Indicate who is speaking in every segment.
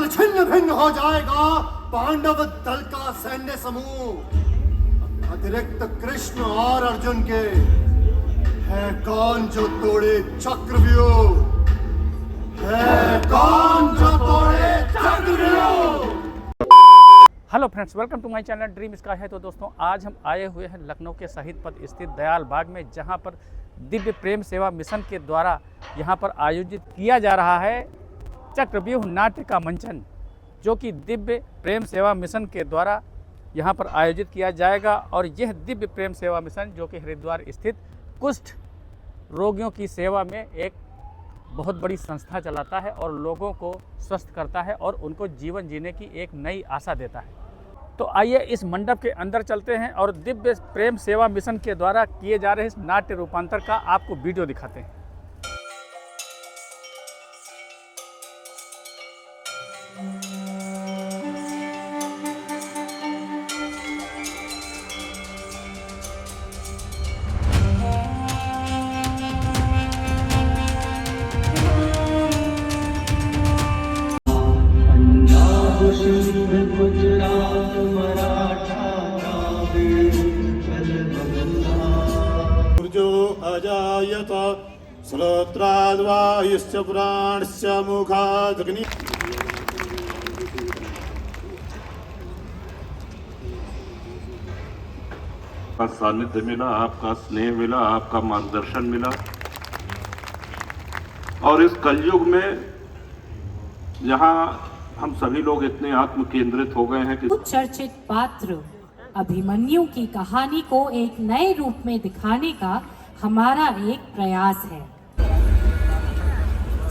Speaker 1: पर छिन्न भिन्न हो जाएगा पांडव दल का सैन्य समूह। अतिरिक्त कृष्ण और अर्जुन के है कौन जो तोड़े चक्रव्यूह, है कौन जो तोड़े चक्रव्यूह।
Speaker 2: Hello friends, welcome to my channel Dream Sky है। तो दोस्तों, आज हम आए हुए हैं लखनऊ के शहीद पथ स्थित दयाल बाग में, जहां पर दिव्य प्रेम सेवा मिशन के द्वारा यहां पर आयोजित किया जा रहा है चक्रव्यूह नाट्य का मंचन, जो कि दिव्य प्रेम सेवा मिशन के द्वारा यहां पर आयोजित किया जाएगा। और यह दिव्य प्रेम सेवा मिशन, जो कि हरिद्वार स्थित कुष्ठ रोगियों की सेवा में एक बहुत बड़ी संस्था चलाता है और लोगों को स्वस्थ करता है और उनको जीवन जीने की एक नई आशा देता है। तो आइए इस मंडप के अंदर चलते हैं और दिव्य प्रेम सेवा मिशन के द्वारा किए जा रहे इस नाट्य रूपांतर का आपको वीडियो दिखाते हैं।
Speaker 1: अजायत श्रोत्राद्वायुश्च प्राणश्च मुखादग्नि।
Speaker 3: आपका सानिध्य मिला, आपका स्नेह मिला, आपका मार्गदर्शन मिला। और इस कलयुग में जहां हम सभी लोग इतने आत्म केंद्रित हो गए हैं कि
Speaker 4: चर्चित पात्र अभिमन्यु की कहानी को एक नए रूप में दिखाने का हमारा एक प्रयास है।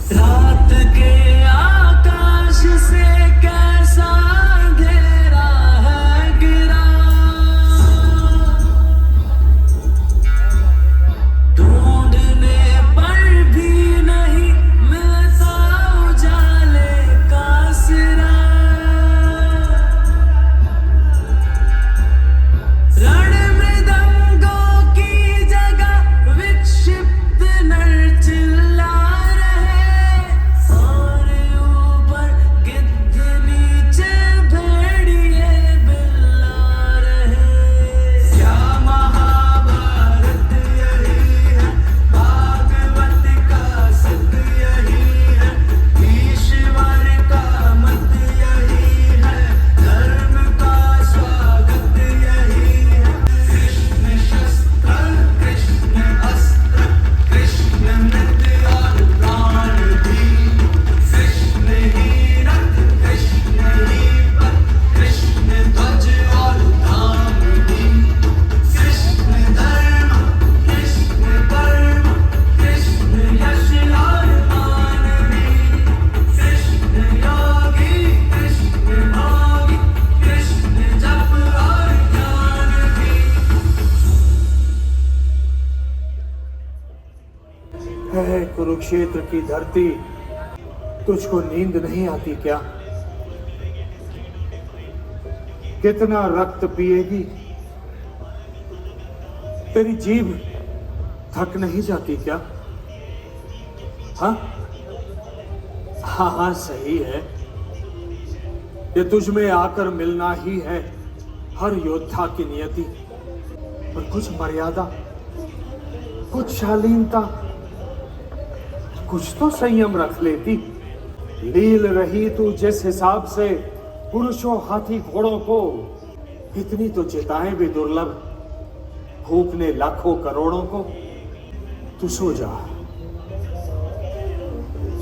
Speaker 5: रात के आकाश से कैसा अंधेरा है गिरा, ढूंढने पर भी नहीं मिलता उजाले का सिरा। रण मृदंगों की जगह विक्षिप्त नर चिल्ला रहे, और ऊपर गिद्ध नीचे भेड़िए बिल्ला रहे। क्या महाभारत यही है, भागवत का सत्य यही है, ईश्वर का मत यही है, धर्म का स्वागत यही है। कृष्ण शस्त्र कृष्ण अस्त्र, कृष्ण नृत्य और प्राण भी, कृष्ण ही रथ कृष्ण ही पथ, कृष्ण ध्वज और धाम भी, कृष्ण धर्म कृष्ण कर्म, कृष्ण यश और मान भी, कृष्ण योगी कृष्ण भोगी, कृष्ण जप और ज्ञान भी।
Speaker 1: है कुरुक्षेत्र की धरती, तुझको नींद नहीं आती क्या? कितना रक्त पिएगी, तेरी जीभ थक नहीं जाती क्या? हाँ हाँ हाँ, सही है, ये तुझ में आकर मिलना ही है हर योद्धा की नियति। पर कुछ मर्यादा, कुछ शालीनता, कुछ तो संयम रख लेती। लील रही तू जिस हिसाब से पुरुषों हाथी घोड़ों को, इतनी तो चिताएं भी दुर्लभ, फूकने लाखों करोड़ों को। तू सो जा,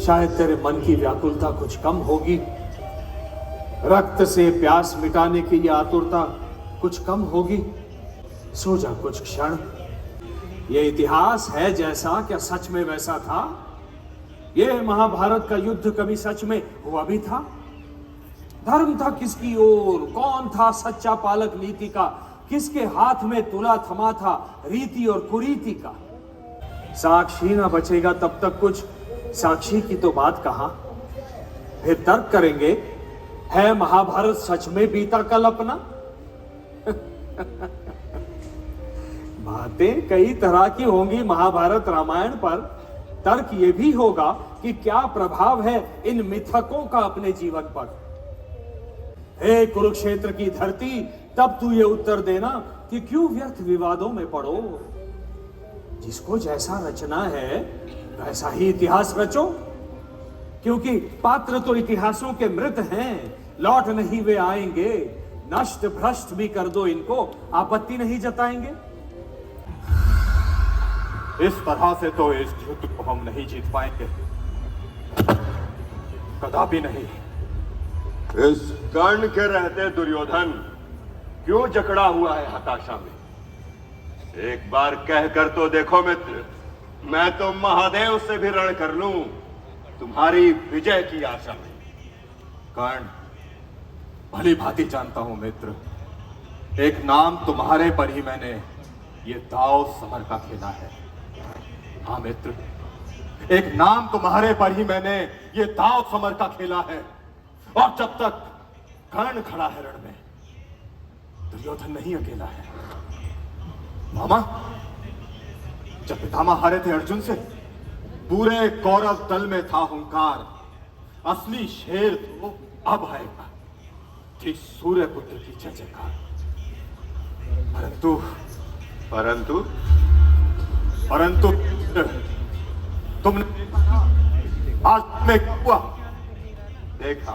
Speaker 1: शायद तेरे मन की व्याकुलता कुछ कम होगी, रक्त से प्यास मिटाने की ये आतुरता कुछ कम होगी। सो जा कुछ क्षण। ये इतिहास है जैसा, क्या सच में वैसा था? ये महाभारत का युद्ध कभी सच में हुआ भी था? धर्म था किसकी ओर? कौन था सच्चा पालक नीति का? किसके हाथ में तुला थमा था रीति और कुरीति का? साक्षी ना बचेगा तब तक कुछ, साक्षी की तो बात कहां। फिर तर्क करेंगे, है महाभारत सच में बीता कल्पना? बातें कई तरह की होंगी महाभारत रामायण पर, तर्क ये भी होगा कि क्या प्रभाव है इन मिथकों का अपने जीवन पर। हे कुरुक्षेत्र की धरती, तब तू ये उत्तर देना कि क्यों व्यर्थ विवादों में पड़ो। जिसको जैसा रचना है वैसा ही इतिहास रचो, क्योंकि पात्र तो इतिहासों के मृत हैं, लौट नहीं वे आएंगे। नष्ट भ्रष्ट भी कर दो इनको, आपत्ति नहीं जताएंगे।
Speaker 6: इस तरह से तो इस युद्ध को हम नहीं जीत पाएंगे, कदापि नहीं।
Speaker 7: इस कर्ण के रहते दुर्योधन क्यों जकड़ा हुआ है हताशा में? एक बार कहकर तो देखो मित्र, मैं तो महादेव से भी रण कर लूं तुम्हारी विजय की आशा में।
Speaker 6: कर्ण, भली भांति जानता हूं मित्र, एक नाम तुम्हारे पर ही मैंने ये दाव समर का खेला है। हाँ मित्र, एक नाम तुम्हारे पर ही मैंने ये दाव समर का खेला है। और जब तक कर्ण खड़ा है रण में, दुर्योधन नहीं अकेला है। मामा, जब पितामह हारे थे अर्जुन से, पूरे कौरव दल में था हुंकार, असली शेर तो अब आएगा, थी सूर्य पुत्र की जय जयकार। परंतु
Speaker 7: परंतु
Speaker 6: परंतु तुमने आज में क्या हुआ?
Speaker 7: देखा,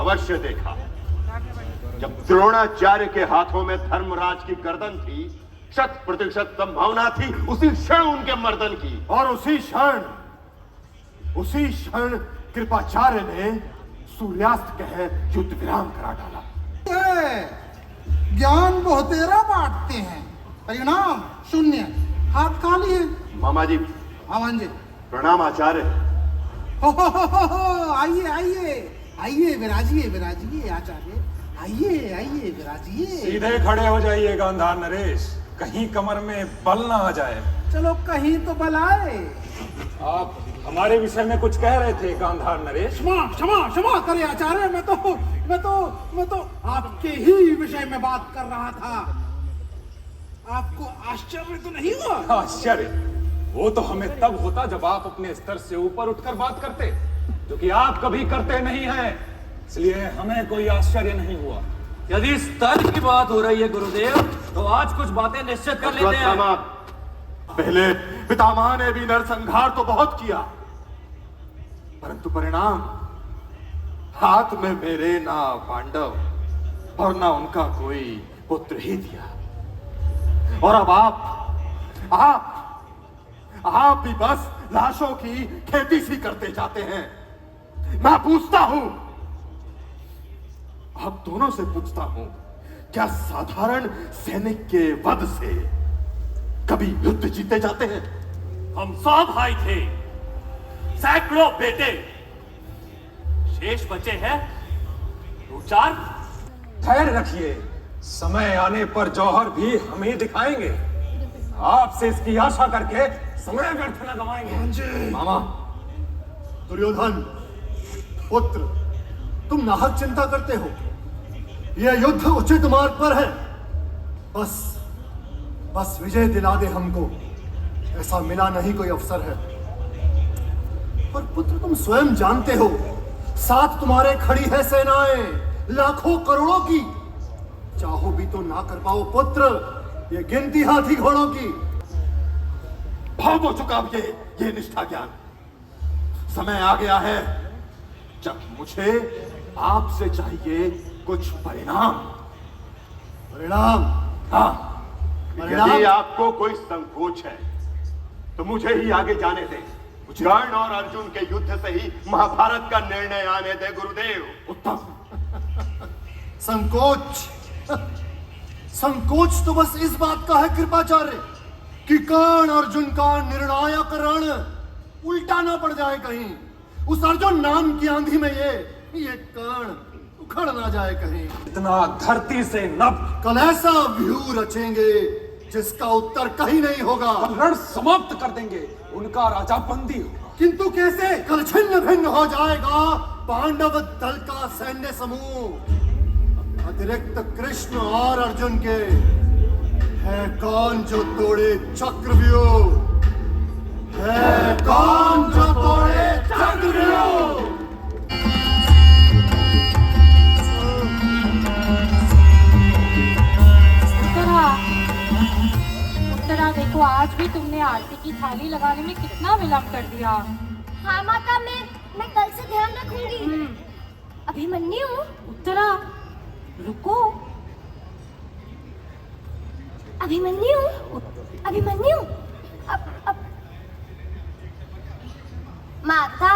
Speaker 7: अवश्य देखा। जब द्रोणाचार्य के हाथों में धर्मराज की गर्दन थी, 100% संभावना थी उसी क्षण उनके मर्दन की।
Speaker 6: और उसी क्षण कृपाचार्य ने सूर्यास्त कह युद्ध विराम करा डाला।
Speaker 8: ज्ञान बहुतेरा बांटते हैं, परिणाम शून्य, हाथ खाली है।
Speaker 7: मामा जी,
Speaker 8: आमान जी,
Speaker 7: प्रणाम आचार्य।
Speaker 8: आइए आइए आइए, विराजिए विराजिए आचार्य, आइए आइए विराजिए।
Speaker 9: सीधे खड़े हो जाइए गांधार नरेश, कहीं कमर में बल ना आ जाए।
Speaker 8: चलो कहीं तो बल आए।
Speaker 9: आप हमारे विषय में कुछ कह रहे थे गांधार नरेश।
Speaker 8: क्षमा क्षमा क्षमा करे आचार्य, मैं तो आपके ही विषय में बात कर रहा था। आपको आश्चर्य तो नहीं हुआ?
Speaker 9: आश्चर्य वो तो हमें तब होता जब आप अपने स्तर से ऊपर उठकर बात करते, जो कि आप कभी करते नहीं हैं, इसलिए हमें कोई आश्चर्य नहीं हुआ।
Speaker 10: यदि स्तर की बात हो रही है गुरुदेव, तो आज कुछ बातें निश्चित कर लेते हैं।
Speaker 6: पहले पितामह ने भी नरसंहार तो बहुत किया, परंतु परिणाम हाथ में मेरे ना पांडव और ना उनका कोई पुत्र ही दिया। और अब आप भी बस लाशों की खेती सी करते जाते हैं। मैं पूछता हूं, आप दोनों से पूछता हूं, क्या साधारण सैनिक के वध से कभी युद्ध जीते जाते हैं?
Speaker 10: हम 100 भाई थे, सैकड़ों बेटे, शेष बचे हैं 2-4।
Speaker 9: धैर्य रखिए, समय आने पर जौहर भी हम ही दिखाएंगे। आपसे इसकी आशा करके समय व्यर्थ न गवाएंगे।
Speaker 6: मामा, दुर्योधन पुत्र, तुम नाहक चिंता करते हो। यह युद्ध उचित मार्ग पर है। बस विजय दिला दे हमको, ऐसा मिला नहीं कोई अवसर है। पर पुत्र, तुम स्वयं जानते हो, साथ तुम्हारे खड़ी है सेनाएं लाखों करोड़ों की। चाहो भी तो ना कर पाओ पुत्र, ये गिनती हाथी घोड़ों की। भाव हो चुका अब ये निष्ठा ज्ञान। समय आ गया है जब मुझे आपसे चाहिए कुछ परिणाम। हाँ,
Speaker 7: यदि आपको कोई संकोच है तो मुझे ही आगे जाने दें। कर्ण और अर्जुन के युद्ध से ही महाभारत का निर्णय आने दे गुरुदेव।
Speaker 6: उत्तम। संकोच तो बस इस बात का है कृपाचार्य कि कर्ण अर्जुन का निर्णायक रण उल्टा ना पड़ जाए कहीं। उस अर्जुन नाम की आंधी में ये कर्ण उखड़ ना जाए कहीं।
Speaker 9: इतना धरती से नभ
Speaker 6: कल ऐसा व्यूह रचेंगे जिसका उत्तर कहीं नहीं होगा।
Speaker 9: रण समाप्त कर देंगे, उनका राजा बंदी होगा।
Speaker 6: किंतु कैसे? कल छिन्न भिन्न हो जाएगा पांडव दल का सैन्य समूह। अतिरिक्त कृष्ण और अर्जुन के है कौन जो तोड़े चक्रव्यूह? है कौन?
Speaker 8: बांध जो तोड़े चंद्रदेव।
Speaker 4: उत्तरा देखो, आज भी तुमने आरती की थाली लगाने में कितना विलंब कर दिया।
Speaker 11: हाँ माता, मैं कल से ध्यान रखूंगी। अभिमन्यु।
Speaker 4: उत्तरा रुको।
Speaker 11: अभिमन्यु, अभिमन्यु, अब माता,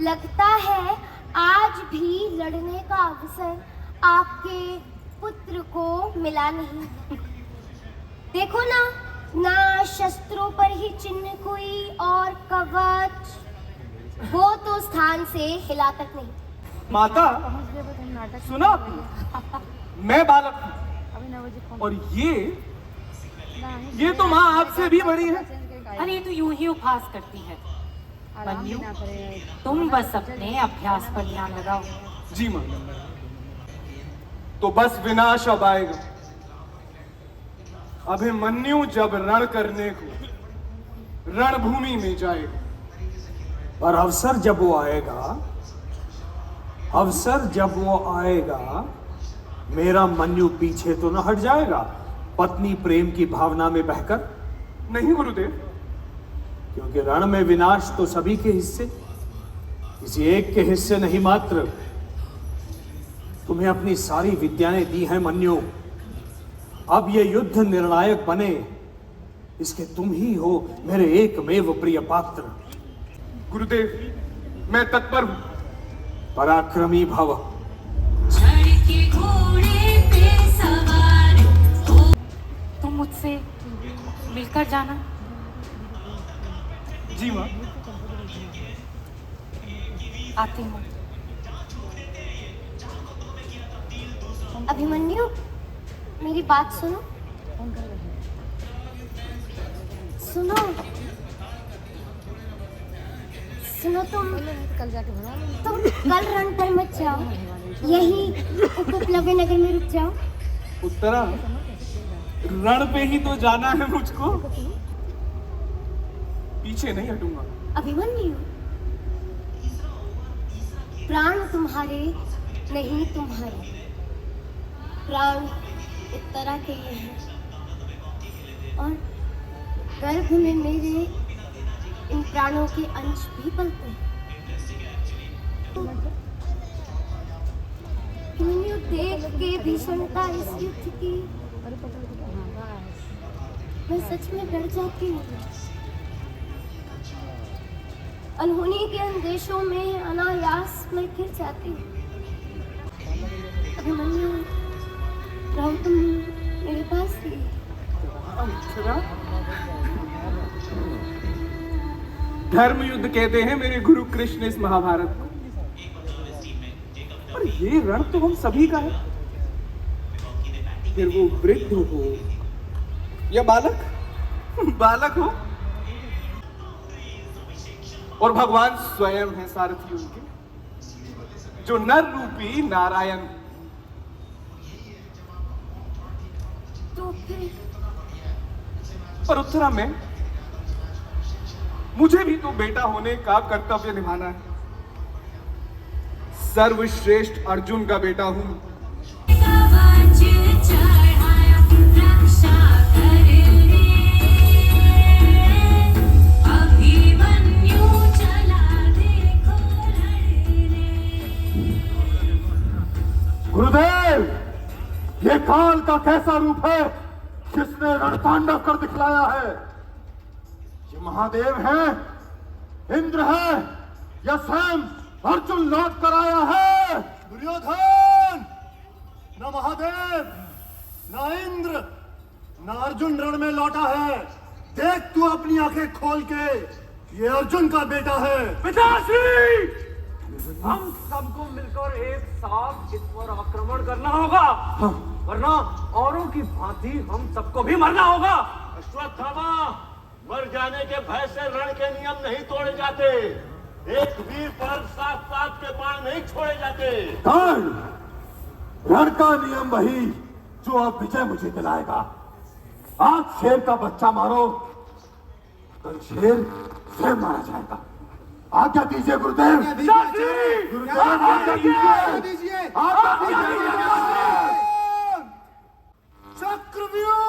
Speaker 11: लगता है आज भी लड़ने का अवसर आपके पुत्र को मिला नहीं। देखो ना शस्त्रों पर ही चिन्ह कोई और कवच, वो तो स्थान से हिला तक नहीं।
Speaker 8: माता सुना आपने? मैं बालक हूँ और ये तो माँ आपसे भी बड़ी है।
Speaker 4: अरे तो यूं ही उपहास करती है। मन्यु, तुम बस अपने अभ्यास पर ध्यान लगाओ।
Speaker 8: जी माँ। तो बस विनाश अब आएगा। अभिमन्यु जब रण करने को रणभूमि में जाएगा,
Speaker 1: पर अवसर जब वो आएगा, मेरा मन्यु पीछे तो न हट जाएगा पत्नी प्रेम की भावना में बहकर?
Speaker 8: नहीं गुरुदेव,
Speaker 1: क्योंकि रण में विनाश तो सभी के हिस्से, किसी एक के हिस्से नहीं। मात्र तुम्हें अपनी सारी विद्याएं दी हैं मन्यु। अब ये युद्ध निर्णायक बने, इसके तुम ही हो मेरे एकमेव प्रिय पात्र।
Speaker 8: गुरुदेव मैं तत्पर हूं।
Speaker 1: पराक्रमी भव।
Speaker 4: तुम मुझसे मिलकर जाना।
Speaker 8: जी माँ।
Speaker 4: आती हूँ।
Speaker 11: अभिमन्यु, मेरी बात सुनो। सुनो सुनो, तुम कल रण पर मत जाओ, यही उपप्लव्य नगर में रुक जाओ।
Speaker 8: उत्तरा, रण पे ही तो जाना है मुझको, पीछे नहीं हटूंगा।
Speaker 11: अभिमन्यु, प्राण तुम्हारे नहीं तुम्हारे, प्राण उत्तरा के लिए हैं और गर्भ में मेरे इन प्राणों के अंश भी पलते हैं। अभिमन्यु, देख के भीषणता इस युद्ध की मैं सच में डर जाती हूँ। अनहोनी के अंदेशों में अनायास मैं गिर जाती हूँ। अभिमन्यु, रहो तुम मेरे पास ही।
Speaker 8: धर्म युद्ध कहते हैं मेरे गुरु कृष्ण इस महाभारत को, और ये रण तो हम सभी का है, फिर वो वृद्ध हो या बालक हो, और भगवान स्वयं है सारथी उनके, जो नर रूपी नारायण।
Speaker 11: तो फिर
Speaker 8: पर उत्तरा में मुझे भी तो बेटा होने का कर्तव्य निभाना है। सर्वश्रेष्ठ अर्जुन का बेटा हूं।
Speaker 6: गुरुदेव, ये काल का कैसा रूप है जिसने रणतांडव कर दिखलाया है? ये महादेव है, इंद्र है, या स्वयं अर्जुन लौट कर आया है?
Speaker 12: दुर्योधन, न महादेव, न इंद्र, न अर्जुन रण में लौटा है। देख तू अपनी आंखें खोल के, ये अर्जुन का बेटा है।
Speaker 10: पिताश्री, हम सबको मिलकर एक साथ इस पर आक्रमण करना होगा, वरना औरों की भांति हम सबको भी मरना होगा।
Speaker 7: अश्वत्थामा, मर जाने के भय से रण के नियम नहीं तोड़े जाते। एक वीर पर 7-7 के बाण नहीं छोड़े जाते।
Speaker 6: रण का नियम वही जो अब विजय मुझे दिलाएगा। आज शेर का बच्चा मारो, कल शेर स्वयं मारा जाएगा।
Speaker 12: आज्ञा दीजिए गुरुदेव। गुरुदेव आज्ञा दीजिए। आज्ञा दीजिए। चक्रव्यूह।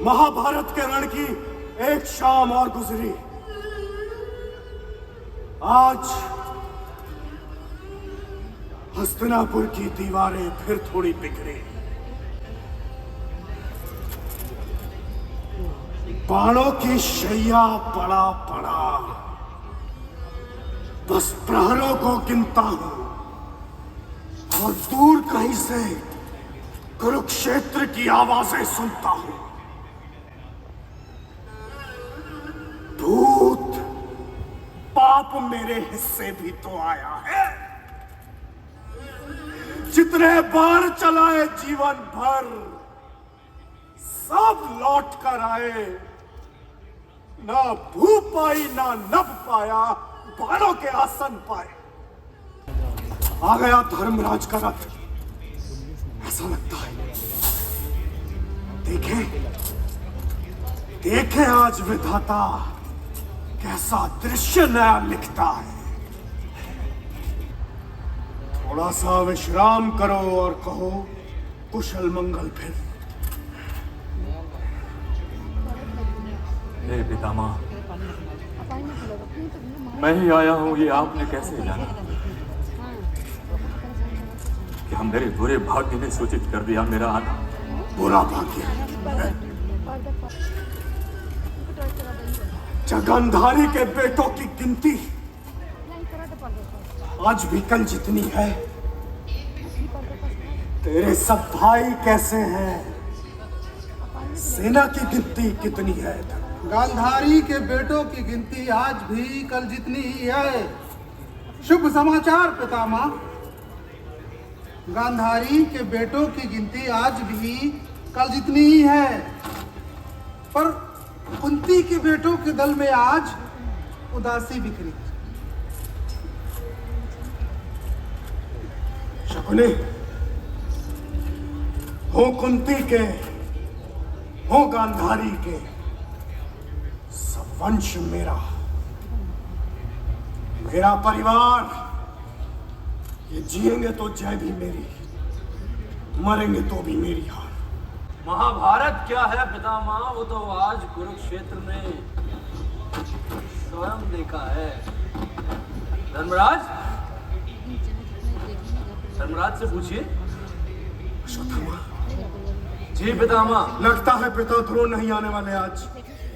Speaker 12: महाभारत के रण की एक शाम और गुजरी। आज हस्तिनापुर की दीवारें फिर थोड़ी बिखरी। बाणों की शैया पड़ा पड़ा, बस प्रहरों को गिनता हूं और दूर कहीं से कुरुक्षेत्र की आवाजें सुनता हूं। भूत पाप मेरे हिस्से भी तो आया है। जितने बार चलाए जीवन भर सब लौट कर आए, ना भू पाई ना नभ पाया, बाणों के आसन पाए। आ गया धर्मराज का रथ, ऐसा लगता है। देखें आज विधाता कैसा दृश्य नया लिखता है। थोड़ा सा विश्राम करो और कहो कुशल मंगल फिर।
Speaker 6: हे पितामह, मैं ही आया हूं, ये आपने कैसे जाना? क्या मेरे बुरे भाग्य ने सूचित कर दिया मेरा आना?
Speaker 12: बुरा भाग्य? गांधारी के बेटों की गिनती आज भी कल जितनी है। तेरे सब भाई कैसे हैं? सेना की गिनती कितनी है?
Speaker 8: गांधारी के बेटों की गिनती आज भी कल जितनी ही है। शुभ समाचार पितामह, गांधारी के बेटों की गिनती आज भी कल जितनी ही है, पर कुंती के बेटों के दल में आज उदासी बिखरी।
Speaker 12: शकुनी, हो कुंती के, हो गांधारी के, सब वंश मेरा, मेरा परिवार। ये जिएंगे तो जय भी मेरी, मरेंगे तो भी मेरी हार।
Speaker 10: महाभारत क्या है पितामह, वो तो आज कुरुक्षेत्र में स्वयं देखा है। धर्मराज, धर्मराज से पूछिए।
Speaker 12: अश्वत्थामा।
Speaker 10: जी पितामह।
Speaker 12: लगता है पिता ध्रुव नहीं आने वाले आज।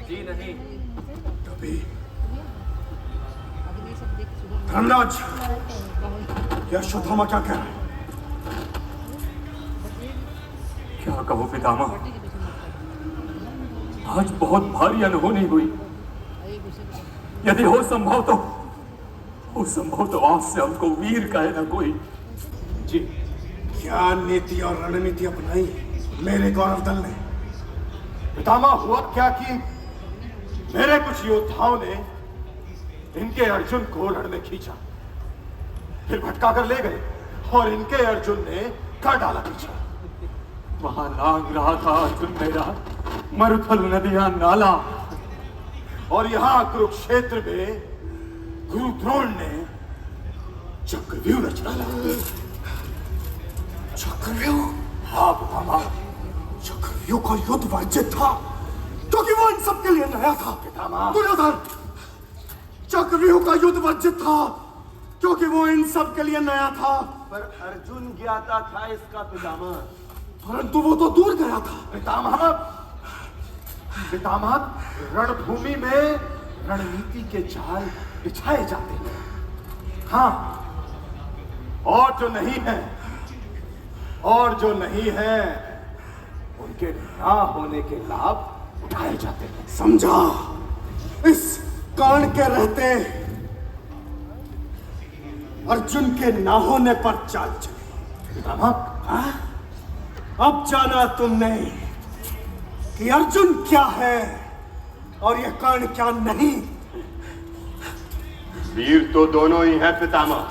Speaker 10: जी नहीं।
Speaker 12: तभी धर्मराज, ये अश्वत्थामा क्या कह रहा है?
Speaker 6: क्या कहो पितामह, आज बहुत भारी अनहोनी हुई। यदि हो संभव तो आज से हमको वीर कहे ना कोई।
Speaker 12: जी, क्या नीति और रणनीति अपनाई मेरे गौरव दल ने?
Speaker 6: पितामह, हुआ क्या कि मेरे कुछ योद्धाओं ने इनके अर्जुन को रण में खींचा, फिर भटका कर ले गए और इनके अर्जुन ने कर डाला पीछा। वहां नाग रहा था अर्जुन मेरा, मरुथल नदियां नाला, और यहां कुरुक्षेत्र में गुरु द्रोण ने चक्रव्यूह रच डाला।
Speaker 12: चक्रव्यूह?
Speaker 6: हाँ पितामह,
Speaker 12: चक्रव्यूह का युद्ध वर्जित था क्योंकि वो इन सब के लिए नया था।
Speaker 6: पितामह,
Speaker 12: दुर्योधन, चक्रव्यूह का युद्ध वर्जित था क्योंकि वो इन सब के लिए नया था।
Speaker 7: पर अर्जुन ज्ञाता था इसका पितामह।
Speaker 12: परंतु वो तो दूर गया था।
Speaker 6: पितामह, रणभूमि में रणनीति के जाल बिछाए जाते हैं। हाँ, और जो नहीं है उनके ना होने के लाभ उठाए जाते हैं।
Speaker 12: समझा? इस कर्ण के रहते अर्जुन के ना होने पर चाल चली।
Speaker 6: पितामह,
Speaker 12: अब जाना तुमने कि अर्जुन क्या है और ये कर्ण क्या नहीं।
Speaker 7: वीर तो दोनों ही हैं पितामह,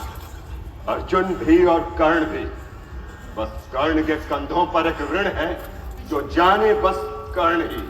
Speaker 7: अर्जुन भी और कर्ण भी। बस कर्ण के कंधों पर एक ऋण है जो जाने बस कर्ण ही।